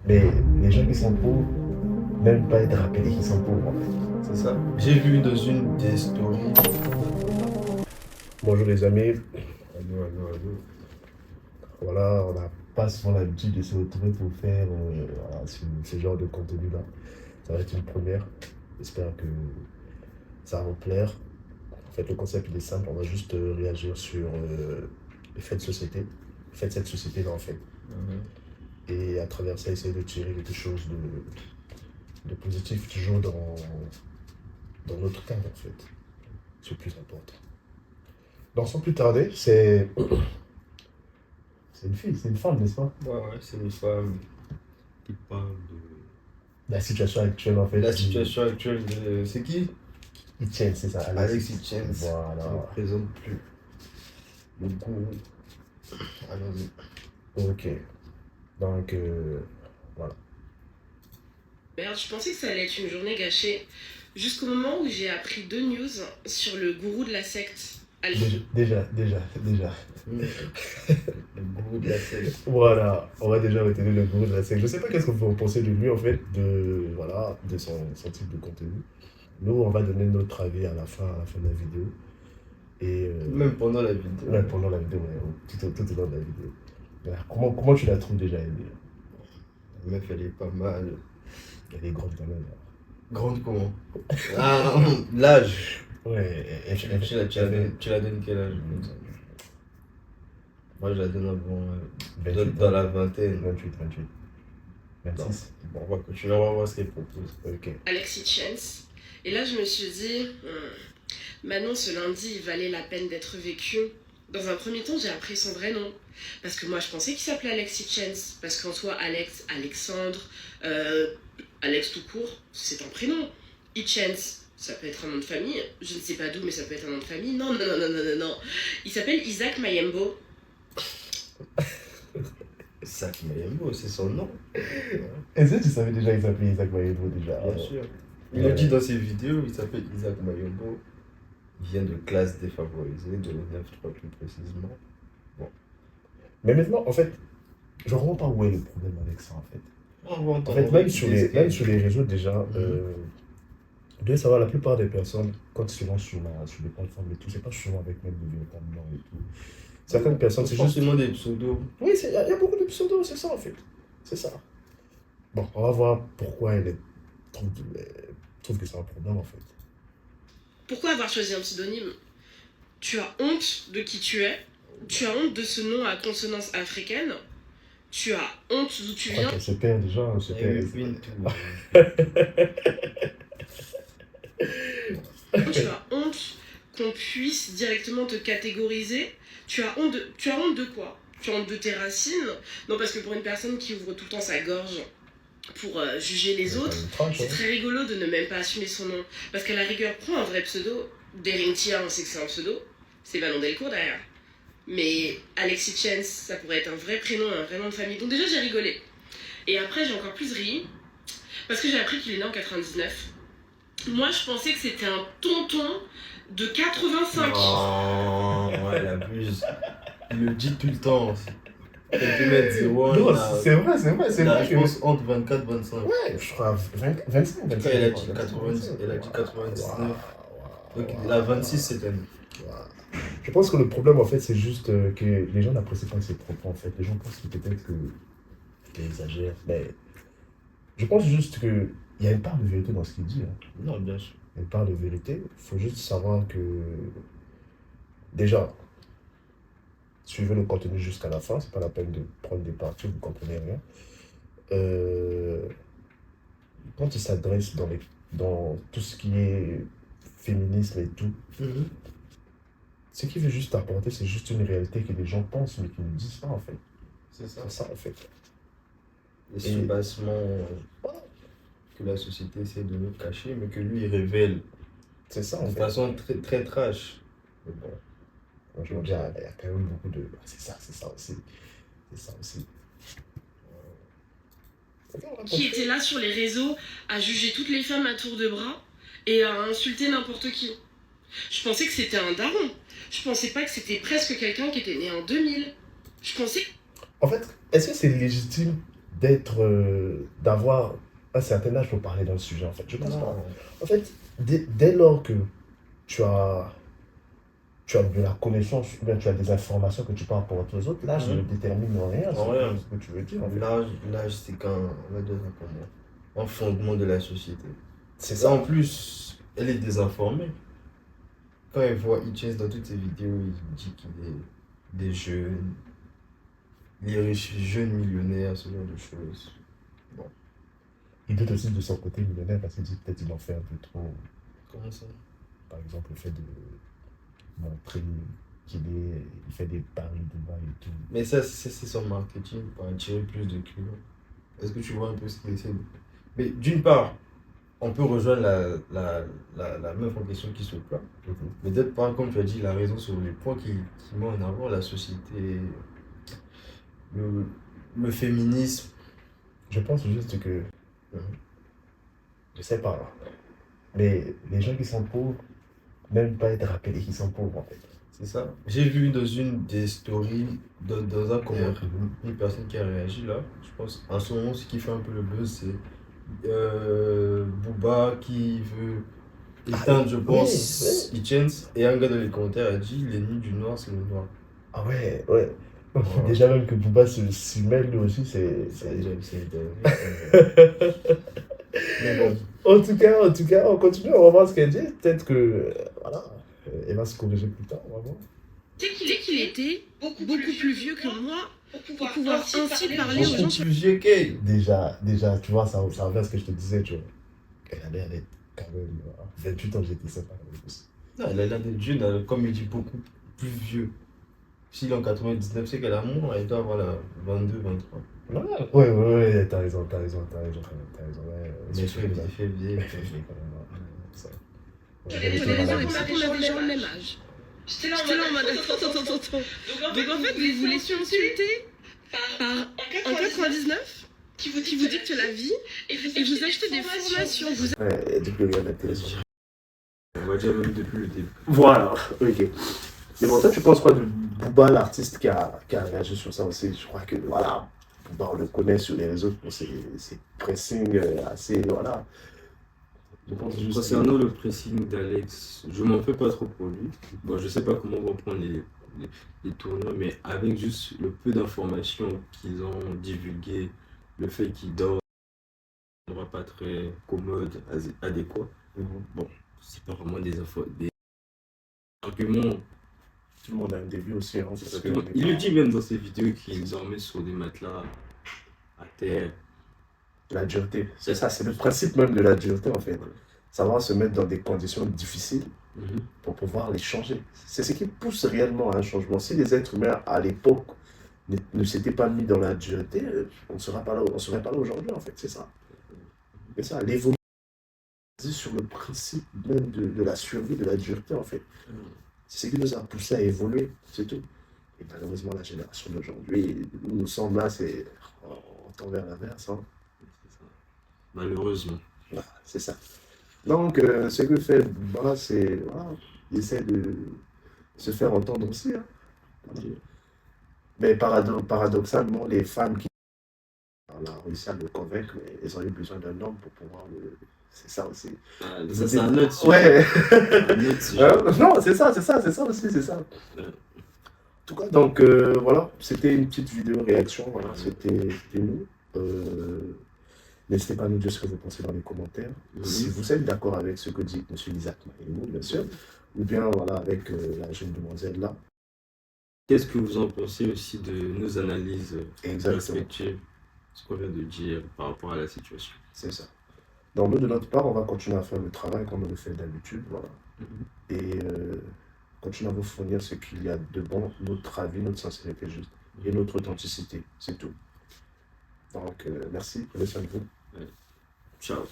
Mais les gens qui sont pauvres, n'aiment pas être rappelés qu'ils sont pauvres, en fait. C'est ça. J'ai vu dans une des stories. Bonjour les amis, Allô, allô, allô. voilà, on n'a pas souvent l'habitude de se retrouver pour faire voilà, ce genre de contenu-là. Ça va être une première. J'espère que ça va vous plaire. En fait, le concept il est simple, on va juste réagir sur les faits de société, les faits de cette société-là en fait. Et à travers ça, essayer de tirer quelque chose de positif, toujours dans notre cadre en fait. C'est le plus important. Donc sans plus tarder, c'est une fille, c'est une femme, n'est-ce pas? Ouais, c'est une femme qui parle La situation actuelle en de fait. la situation actuelle de. C'est qui? Etienne, c'est ça, Alexis Chance. Voilà. Qui ne présente plus le gourou. Allons-y. Ok. Donc, voilà. Merde, je pensais que ça allait être une journée gâchée. Jusqu'au moment où j'ai appris 2 news sur le gourou de la secte. Déjà. Le gourou de la secte. Voilà, on va déjà retenir le gourou de la secte. Je sais pas qu'est-ce que vous pensez de lui, en fait, voilà, de son type de contenu. Nous, on va donner notre avis à la fin de la vidéo. Et, Même pendant la vidéo. même pendant la vidéo, ouais, tout au long de la vidéo. Voilà. Comment tu la trouves déjà, Emile? La meuf, elle est pas mal. Elle est grande quand même. Grande comment? Ah, l'âge. Ouais, Tu la donnes quel âge? Moi, je la donne avant. 28 Dans la vingtaine. 28. 26. Bon, on va continuer, on va voir ce qu'elle propose. Ok. Alexis Chance. Et là, je me suis dit, Manon, ce lundi, il valait la peine d'être vécu. Dans un premier temps, j'ai appris son vrai nom. Parce que moi, je pensais qu'il s'appelait Alexis Chance. Parce qu'en soi, Alex, Alexandre, Alex tout court, c'est un prénom. Chance, ça peut être un nom de famille. Je ne sais pas d'où, mais ça peut être un nom de famille. Non. Il s'appelle Isaac Mayembo. Isaac Mayembo, c'est son nom. Est-ce que tu savais déjà qu'il s'appelait Isaac Mayembo déjà? Bien sûr. Il le dit dans ses vidéos, il s'appelle Isaac Mayembo. Il vient de classe défavorisée, de 9-3 plus précisément. Bon. Mais maintenant, en fait, je ne comprends pas où est le problème avec ça, en fait. En fait, même sur les réseaux, déjà, vous devez savoir, la plupart des personnes, quand ils vont sur les plateformes et tout, c'est pas souvent avec même des véritables noms et tout. Certaines personnes, c'est juste... forcément des pseudos. Oui, il y a beaucoup de pseudos, c'est ça, en fait. C'est ça. Bon, on va voir pourquoi elle trouve que c'est un problème, en fait. Pourquoi avoir choisi un pseudonyme? Tu as honte de qui tu es? Tu as honte de ce nom à consonance africaine? Tu as honte d'où tu viens? Elle se perd déjà, elle se perd. Tu as honte qu'on puisse directement te catégoriser? Tu as honte de quoi? Tu as honte de tes racines? Non, parce que pour une personne qui ouvre tout le temps sa gorge pour juger les autres, c'est très rigolo de ne même pas assumer son nom. Parce qu'à la rigueur, prends un vrai pseudo. Derintia, on sait que c'est un pseudo. C'est Manon Delcourt derrière. Mais Alexis Chance, ça pourrait être un vrai prénom, un vrai nom de famille. Donc déjà, j'ai rigolé. Et après, j'ai encore plus ri. Parce que j'ai appris qu'il est né en 99. Moi, je pensais que c'était un tonton de 85. Oh, ouais, elle abuse. Il le dit tout le temps. Elle peut mettre 0. Non, c'est vrai. Je pense entre 24 et 25. Ouais, je crois 25. Elle a dit 90, elle a dit 99. Donc la 26 cette année. Je pense que le problème, en fait, c'est juste que les gens n'apprécient pas ses propos, en fait. Les gens pensent peut-être qu'il exagère. Mais je pense juste qu'il y a une part de vérité dans ce qu'il dit. Non, bien sûr. Il y a une part de vérité. Il faut juste savoir que, déjà, suivez le contenu jusqu'à la fin. C'est pas la peine de prendre des parties, vous ne comprenez rien. Quand il s'adresse dans tout ce qui est féminisme et tout, ce qu'il veut juste apporter, c'est juste une réalité que les gens pensent, mais qu'ils ne disent pas, en fait. C'est ça. C'est ça, en fait. Les soubassements que la société essaie de nous cacher, mais que lui, il révèle. C'est ça, en de fait. façon très, très trash. Mais bon, je veux dire, il y a quand même beaucoup de... C'est ça aussi. Qui était là sur les réseaux à juger toutes les femmes à tour de bras et à insulter n'importe qui. Je pensais que c'était un daron. Je pensais pas que c'était presque quelqu'un qui était né en 2000. Je pensais... En fait, est-ce que c'est légitime d'avoir un certain âge pour parler d'un sujet, en fait. Je pense pas. Non. En fait, dès lors que tu as, tu as de la connaissance, ou bien tu as des informations que tu peux apporter aux autres, l'âge ne détermine rien, En rien. ce que tu veux dire, en fait. L'âge, c'est on va dire ça comment? Un fondement de la société. C'est Ça, en ça. plus, elle est désinformée. Quand elle voit Hitchens dans toutes ses vidéos, il dit qu'il est des jeunes, les riches jeunes millionnaires, ce genre de choses. Bon, Il doute aussi de son côté millionnaire parce qu'il dit peut-être qu'il en fait un peu trop. comment ça? Par exemple, le fait de montrer il fait des paris Dubaï et tout. Mais ça, c'est son marketing pour attirer plus de clients. Est-ce que tu vois un peu ce qu'il essaie de... Mais d'une part, on peut rejoindre la meuf en question qui se plaint. Mais d'autre part, comme tu as dit, la raison sur les points qui met en avant la société, le féminisme. Je pense juste que, je sais pas, mais les gens qui sont pauvres n'aiment pas être rappelés qu'ils sont pauvres, en fait. C'est ça. J'ai vu dans une des stories, dans un commentaire, une personne qui a réagi là, je pense. En ce moment, ce qui fait un peu le buzz, c'est Booba qui veut éteindre, je pense, Hitchens. Et un gars dans les commentaires a dit l'ennemi du noir, c'est le noir. Ah ouais, ouais. Voilà. Déjà même que Booba s'y mêle lui aussi, c'est... C'est Mais bon, En tout cas, on continue, on va voir ce qu'elle dit. Peut-être que, voilà, elle va se corriger plus tard, on va voir. Dès qu'il était beaucoup plus vieux que moi, pour pouvoir ainsi parler aux gens beaucoup sur plus vieux qu'elle. Déjà, tu vois, ça revient à ce que je te disais, tu vois. Elle a l'air d'être quand même... 28 ans, j'étais sympa. Non, elle a l'air d'être jeune, comme il dit, beaucoup plus vieux. S'il est en 99, c'est qu'elle a moins, elle doit avoir la 22, 23. Ouais, t'as raison, ouais. Mais il fait vieille. les réseaux et qu'on a des gens le même âge. J'étais là en mode attends. Donc en fait, vous voulez s'insulter par un 99 qui vous dicte la vie et vous achetez des formations. Ouais, depuis le regarde la télé. On va dire même depuis le début. Voilà, ok. Mais bon, toi, tu penses quoi de Booba, l'artiste qui a réagi sur ça aussi? Je crois que, voilà, Booba, on le connaît sur les réseaux pour ses pressings assez, voilà. Je pense juste Concernant le pressing d'Alex, je m'en fais pas trop pour lui. Bon, je sais pas comment on va prendre les tournois, mais avec juste le peu d'informations qu'ils ont divulguées, le fait qu'il dort un endroit pas très commode, adéquat, bon, c'est pas vraiment des arguments. tout le monde a un début aussi. Hein, parce que Il le dit même dans ses vidéos qu'il dormait sur des matelas à terre. la dureté, c'est ça, c'est le principe même de la dureté en fait. Savoir se mettre dans des conditions difficiles pour pouvoir les changer. C'est ce qui pousse réellement à un changement. Si les êtres humains à l'époque ne s'étaient pas mis dans la dureté, on ne serait pas là aujourd'hui en fait, c'est ça. C'est ça, l'évolution sur le principe même de la survie, de la dureté en fait. C'est ce qui nous a poussé à évoluer, c'est tout. Et malheureusement, la génération d'aujourd'hui, nous sommes là, on tend vers l'inverse. Hein. Malheureusement. Voilà, c'est ça. Donc, ce que fait Booba, c'est, voilà, il essaie de se faire entendre aussi. Hein. Voilà. Mais paradoxalement, les femmes qui ont réussi à le convaincre, mais elles ont eu besoin d'un homme pour pouvoir le... C'est ça aussi. Ah, ça, c'est un autre sujet. Ouais. Un autre sujet. Non, c'est ça aussi, c'est ça. En tout cas, donc, voilà, c'était une petite vidéo réaction, voilà, c'était nous. N'hésitez pas à nous dire ce que vous pensez dans les commentaires. Si vous êtes d'accord avec ce que dit M. Isaac Maïmou, bien sûr, ou bien voilà, avec la jeune demoiselle là. Qu'est-ce que vous en pensez aussi de nos analyses Exactement. respectives, ce qu'on vient de dire par rapport à la situation? C'est ça. Donc, nous, de notre part, on va continuer à faire le travail comme on le fait d'habitude, voilà. Et continuer à vous fournir ce qu'il y a de bon, notre avis, notre sincérité juste, et notre authenticité, c'est tout. Donc, merci, prenez soin de vous. Ciao.